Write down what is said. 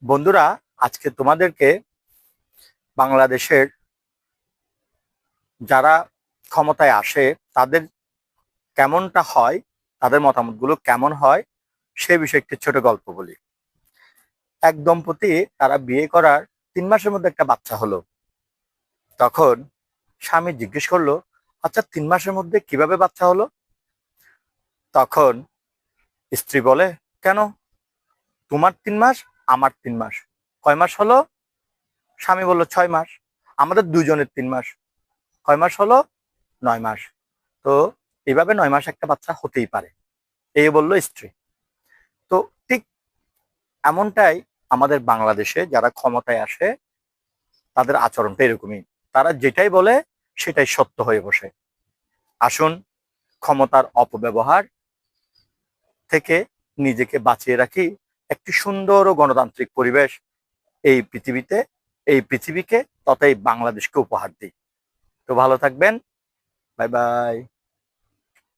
বন্ধুরা, আজকে তোমাদেরকে বাংলাদেশের যারা ক্ষমতায় আসে তাদের কেমনটা হয়, তাদের মতামতগুলো কেমন হয় সে বিষয়ে একটি ছোট গল্প বলি। এক দম্পতি তারা বিয়ে করার 3 মাসের মধ্যে একটা বাচ্চা হলো। তখন স্বামী জিজ্ঞেস করলো, আচ্ছা 3 মাসের মধ্যে কিভাবে বাচ্চা হলো? তখন স্ত্রী বলে, কেন, তোমার 3 মাস, আমার 3 মাস, কয় মাস হলো? স্বামী বলল 6 মাস। আমাদের দুজনের 3 মাস, কয় মাস হলো? 9 মাস। তো এইভাবে 9 মাস একটা বাচ্চা হতেই পারে, এই বলল স্ত্রী। তো ঠিক এমনটাই আমাদের বাংলাদেশে যারা ক্ষমতায় আসে তাদের আচরণটা এরকমই। তারা যেটাই বলে সেটাই সত্য হয়ে বসে। আসুন ক্ষমতার অপব্যবহার থেকে নিজেকে বাঁচিয়ে রাখি, একটি সুন্দর ও গণতান্ত্রিক পরিবেশ এই পৃথিবীতে, এই পৃথিবীকে তথা এই বাংলাদেশকে উপহার দিই। তো ভালো থাকবেন। Bye bye.